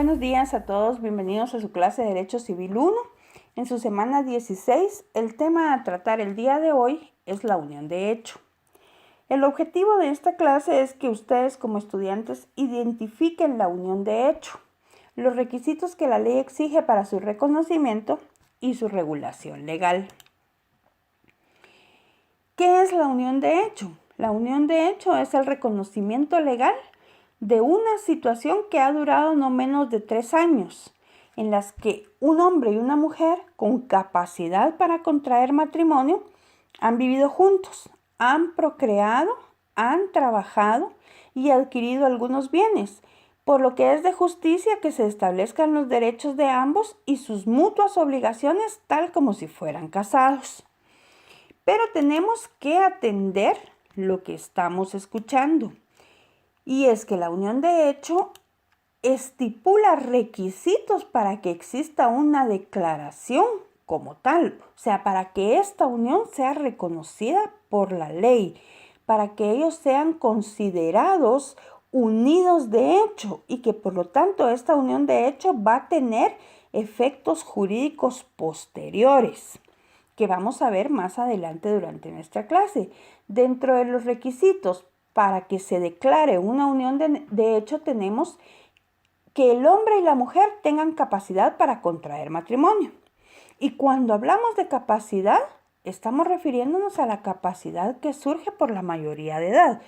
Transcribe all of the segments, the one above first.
Buenos días a todos, bienvenidos a su clase de Derecho Civil 1. En su semana 16, el tema a tratar el día de hoy es la unión de hecho. El objetivo de esta clase es que ustedes como estudiantes identifiquen la unión de hecho, los requisitos que la ley exige para su reconocimiento y su regulación legal. ¿Qué es la unión de hecho? La unión de hecho es el reconocimiento legal de una situación que ha durado no menos de 3 años, en las que un hombre y una mujer con capacidad para contraer matrimonio han vivido juntos, han procreado, han trabajado y adquirido algunos bienes, por lo que es de justicia que se establezcan los derechos de ambos y sus mutuas obligaciones tal como si fueran casados. Pero tenemos que atender lo que estamos escuchando. Y es que la unión de hecho estipula requisitos para que exista una declaración como tal. O sea, para que esta unión sea reconocida por la ley, para que ellos sean considerados unidos de hecho y que por lo tanto esta unión de hecho va a tener efectos jurídicos posteriores, que vamos a ver más adelante durante nuestra clase. Dentro de los requisitos para que se declare una unión de hecho tenemos que el hombre y la mujer tengan capacidad para contraer matrimonio. Y cuando hablamos de capacidad, estamos refiriéndonos a la capacidad que surge por la mayoría de edad.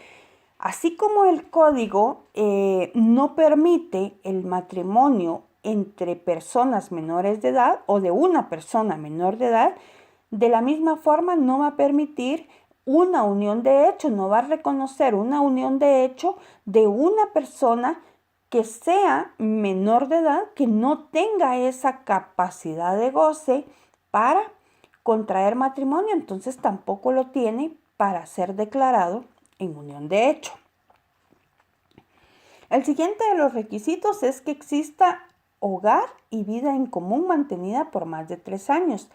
Así como el código no permite el matrimonio entre personas menores de edad o de una persona menor de edad, de la misma forma no va a permitir una unión de hecho, no va a reconocer una unión de hecho de una persona que sea menor de edad, que no tenga esa capacidad de goce para contraer matrimonio, entonces tampoco lo tiene para ser declarado en unión de hecho. El siguiente de los requisitos es que exista hogar y vida en común mantenida por más de 3 años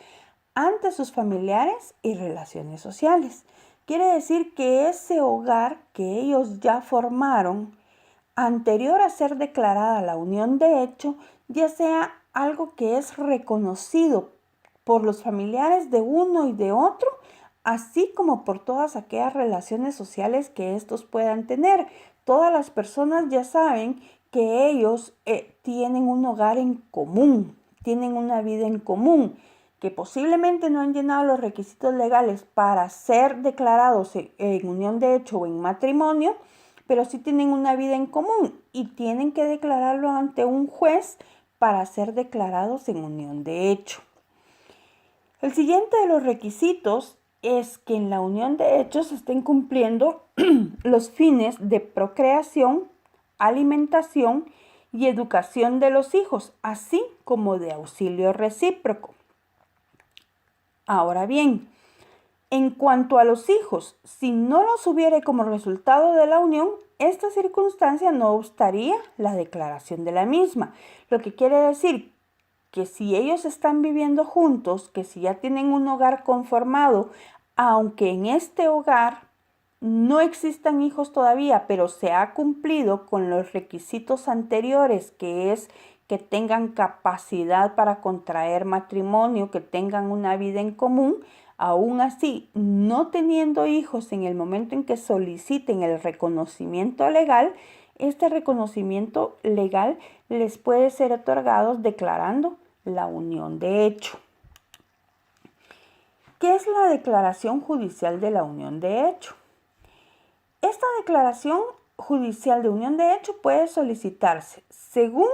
ante sus familiares y relaciones sociales. Quiere decir que ese hogar que ellos ya formaron anterior a ser declarada la unión de hecho, ya sea algo que es reconocido por los familiares de uno y de otro, así como por todas aquellas relaciones sociales que estos puedan tener. Todas las personas ya saben que ellos tienen un hogar en común, tienen una vida en común, que posiblemente no han llenado los requisitos legales para ser declarados en unión de hecho o en matrimonio, pero sí tienen una vida en común y tienen que declararlo ante un juez para ser declarados en unión de hecho. El siguiente de los requisitos es que en la unión de hecho se estén cumpliendo los fines de procreación, alimentación y educación de los hijos, así como de auxilio recíproco. Ahora bien, en cuanto a los hijos, si no los hubiere como resultado de la unión, esta circunstancia no obstaría la declaración de la misma. Lo que quiere decir que si ellos están viviendo juntos, que si ya tienen un hogar conformado, aunque en este hogar no existan hijos todavía, pero se ha cumplido con los requisitos anteriores, que es que tengan capacidad para contraer matrimonio, que tengan una vida en común, aún así, no teniendo hijos en el momento en que soliciten el reconocimiento legal, este reconocimiento legal les puede ser otorgado declarando la unión de hecho. ¿Qué es la declaración judicial de la unión de hecho? Esta declaración judicial de unión de hecho puede solicitarse, según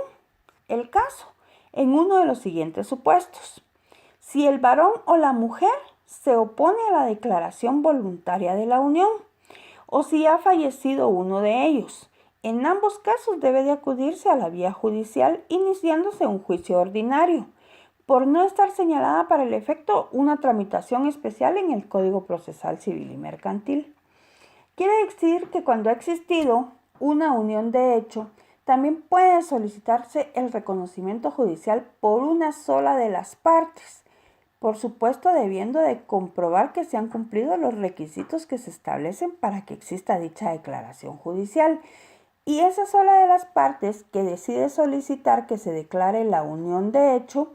el caso, en uno de los siguientes supuestos. Si el varón o la mujer se opone a la declaración voluntaria de la unión, o si ha fallecido uno de ellos. En ambos casos debe de acudirse a la vía judicial iniciándose un juicio ordinario, por no estar señalada para el efecto una tramitación especial en el Código Procesal Civil y Mercantil. Quiere decir que cuando ha existido una unión de hecho, también puede solicitarse el reconocimiento judicial por una sola de las partes, por supuesto debiendo de comprobar que se han cumplido los requisitos que se establecen para que exista dicha declaración judicial. Y esa sola de las partes que decide solicitar que se declare la unión de hecho,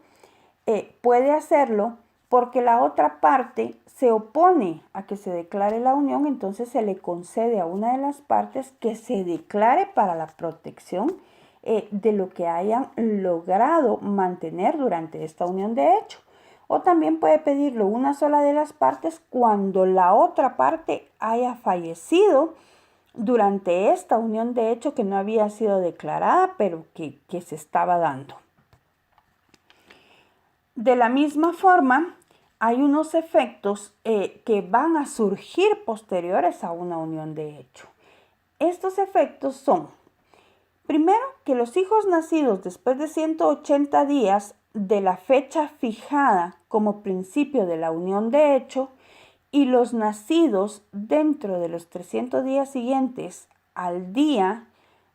puede hacerlo porque la otra parte se opone a que se declare la unión, entonces se le concede a una de las partes que se declare para la protección de lo que hayan logrado mantener durante esta unión de hecho. O también puede pedirlo una sola de las partes cuando la otra parte haya fallecido durante esta unión de hecho que no había sido declarada, pero que se estaba dando. De la misma forma, hay unos efectos que van a surgir posteriores a una unión de hecho. Estos efectos son, primero, que los hijos nacidos después de 180 días de la fecha fijada como principio de la unión de hecho y los nacidos dentro de los 300 días siguientes al día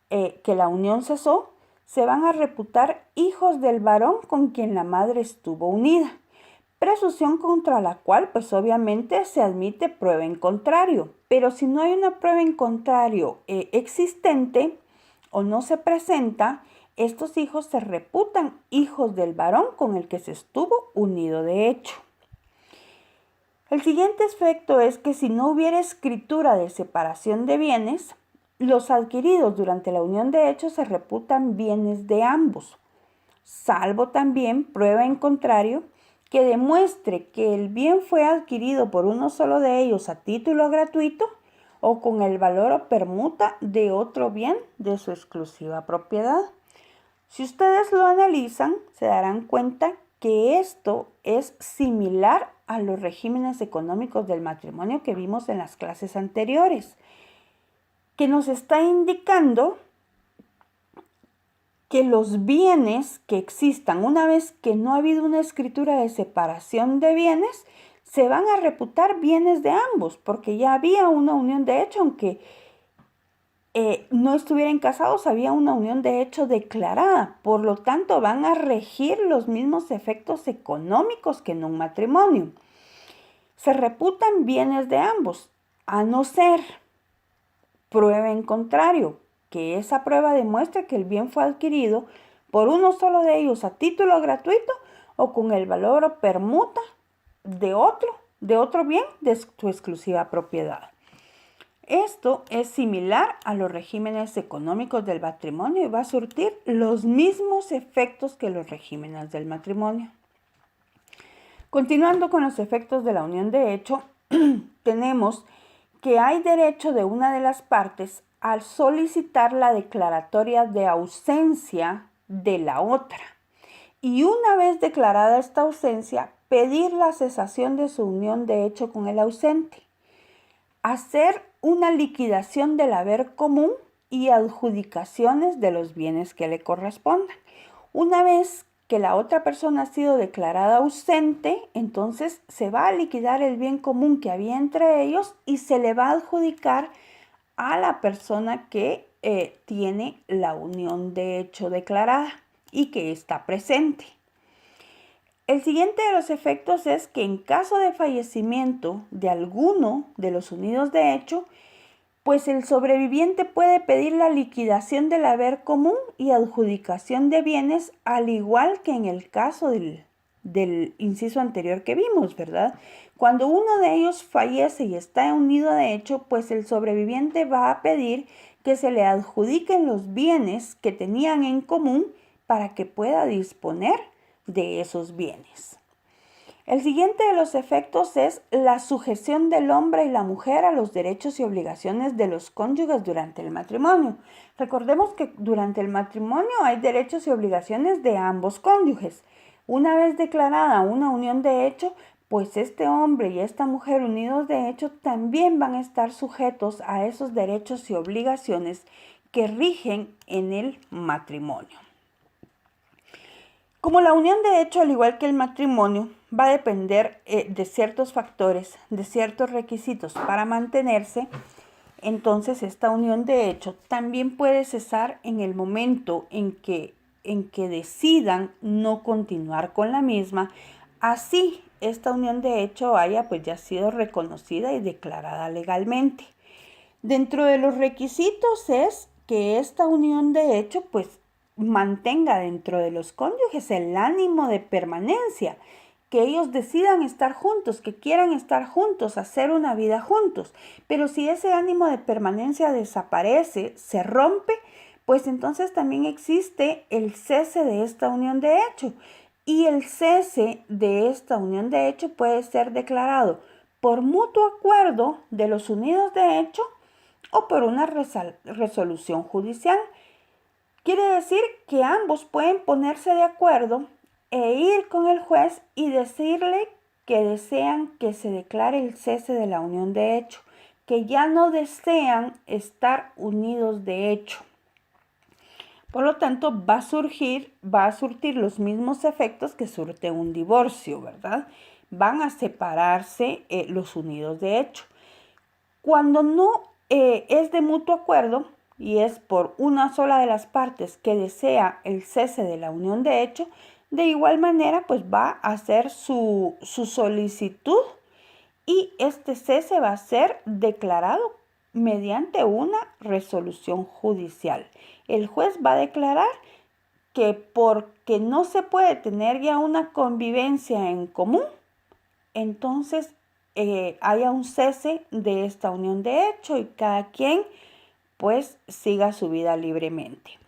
que la unión cesó, se van a reputar hijos del varón con quien la madre estuvo unida. Presunción contra la cual, pues obviamente se admite prueba en contrario. Pero si no hay una prueba en contrario existente o no se presenta, estos hijos se reputan hijos del varón con el que se estuvo unido de hecho. El siguiente efecto es que si no hubiera escritura de separación de bienes, los adquiridos durante la unión de hecho se reputan bienes de ambos, salvo también prueba en contrario que demuestre que el bien fue adquirido por uno solo de ellos a título gratuito o con el valor o permuta de otro bien de su exclusiva propiedad. Si ustedes lo analizan, se darán cuenta que esto es similar a los regímenes económicos del matrimonio que vimos en las clases anteriores, que nos está indicando que los bienes que existan, una vez que no ha habido una escritura de separación de bienes, se van a reputar bienes de ambos, porque ya había una unión de hecho, aunque no estuvieran casados, había una unión de hecho declarada. Por lo tanto, van a regir los mismos efectos económicos que en un matrimonio. Se reputan bienes de ambos, a no ser prueba en contrario, que esa prueba demuestre que el bien fue adquirido por uno solo de ellos a título gratuito o con el valor o permuta de otro bien de su exclusiva propiedad. Esto es similar a los regímenes económicos del matrimonio y va a surtir los mismos efectos que los regímenes del matrimonio. Continuando con los efectos de la unión de hecho, tenemos que hay derecho de una de las partes al solicitar la declaratoria de ausencia de la otra. Y una vez declarada esta ausencia, pedir la cesación de su unión de hecho con el ausente. Hacer una liquidación del haber común y adjudicaciones de los bienes que le correspondan. Una vez que la otra persona ha sido declarada ausente, entonces se va a liquidar el bien común que había entre ellos y se le va a adjudicar a la persona que tiene la unión de hecho declarada y que está presente. El siguiente de los efectos es que en caso de fallecimiento de alguno de los unidos de hecho, pues el sobreviviente puede pedir la liquidación del haber común y adjudicación de bienes, al igual que en el caso del inciso anterior que vimos, ¿verdad? Cuando uno de ellos fallece y está unido de hecho, pues el sobreviviente va a pedir que se le adjudiquen los bienes que tenían en común para que pueda disponer de esos bienes. El siguiente de los efectos es la sujeción del hombre y la mujer a los derechos y obligaciones de los cónyuges durante el matrimonio. Recordemos que durante el matrimonio hay derechos y obligaciones de ambos cónyuges. Una vez declarada una unión de hecho, pues este hombre y esta mujer unidos de hecho también van a estar sujetos a esos derechos y obligaciones que rigen en el matrimonio. Como la unión de hecho, al igual que el matrimonio, va a depender de ciertos factores, de ciertos requisitos para mantenerse, entonces esta unión de hecho también puede cesar en el momento en que decidan no continuar con la misma, así esta unión de hecho haya pues ya sido reconocida y declarada legalmente. Dentro de los requisitos es que esta unión de hecho pues mantenga dentro de los cónyuges el ánimo de permanencia, que ellos decidan estar juntos, que quieran estar juntos, hacer una vida juntos. Pero si ese ánimo de permanencia desaparece, se rompe, pues entonces también existe el cese de esta unión de hecho. Y el cese de esta unión de hecho puede ser declarado por mutuo acuerdo de los unidos de hecho o por una resolución judicial. Quiere decir que ambos pueden ponerse de acuerdo e ir con el juez y decirle que desean que se declare el cese de la unión de hecho, que ya no desean estar unidos de hecho. Por lo tanto, va a surtir los mismos efectos que surte un divorcio, ¿verdad? Van a separarse los unidos de hecho. Cuando no es de mutuo acuerdo y es por una sola de las partes que desea el cese de la unión de hecho, de igual manera pues va a hacer su solicitud y este cese va a ser declarado mediante una resolución judicial. El juez va a declarar que porque no se puede tener ya una convivencia en común, entonces haya un cese de esta unión de hecho y cada quien pues siga su vida libremente.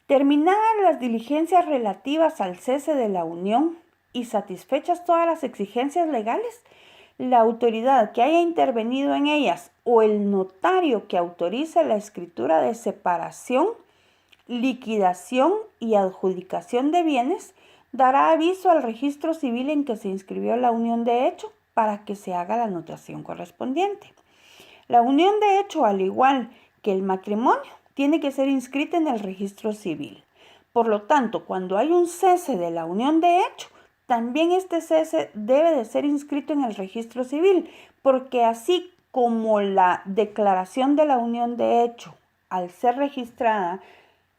Terminadas las diligencias relativas al cese de la unión y satisfechas todas las exigencias legales, la autoridad que haya intervenido en ellas o el notario que autorice la escritura de separación, liquidación y adjudicación de bienes dará aviso al registro civil en que se inscribió la unión de hecho para que se haga la anotación correspondiente. La unión de hecho, al igual que el matrimonio, tiene que ser inscrita en el registro civil. Por lo tanto, cuando hay un cese de la unión de hecho, también este cese debe de ser inscrito en el registro civil, porque así como la declaración de la unión de hecho, al ser registrada,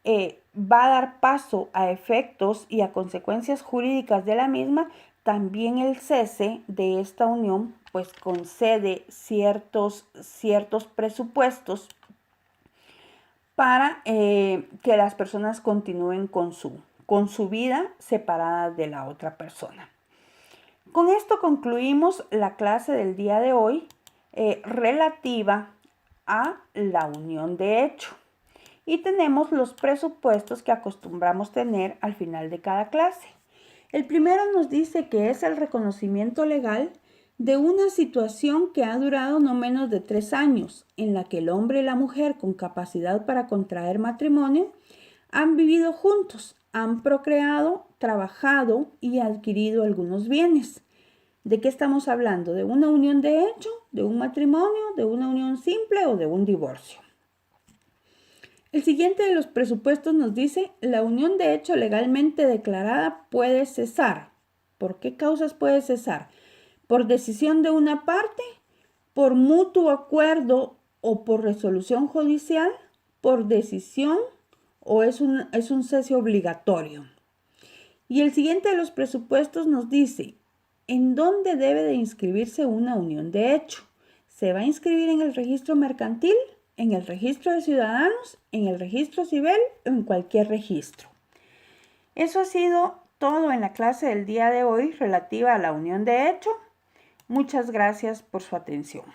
va a dar paso a efectos y a consecuencias jurídicas de la misma, también el cese de esta unión pues concede ciertos presupuestos para que las personas continúen con su vida separada de la otra persona. Con esto concluimos la clase del día de hoy relativa a la unión de hecho. Y tenemos los presupuestos que acostumbramos tener al final de cada clase. El primero nos dice que es el reconocimiento legal de una situación que ha durado no menos de 3 años, en la que el hombre y la mujer con capacidad para contraer matrimonio han vivido juntos, han procreado, trabajado y adquirido algunos bienes. ¿De qué estamos hablando? ¿De una unión de hecho, de un matrimonio, de una unión simple o de un divorcio? El siguiente de los presupuestos nos dice, la unión de hecho legalmente declarada puede cesar. ¿Por qué causas puede cesar? Por decisión de una parte, por mutuo acuerdo o por resolución judicial, por decisión o es un cese obligatorio. Y el siguiente de los presupuestos nos dice, ¿en dónde debe de inscribirse una unión de hecho? ¿Se va a inscribir en el registro mercantil, en el registro de ciudadanos, en el registro civil o en cualquier registro? Eso ha sido todo en la clase del día de hoy relativa a la unión de hecho. Muchas gracias por su atención.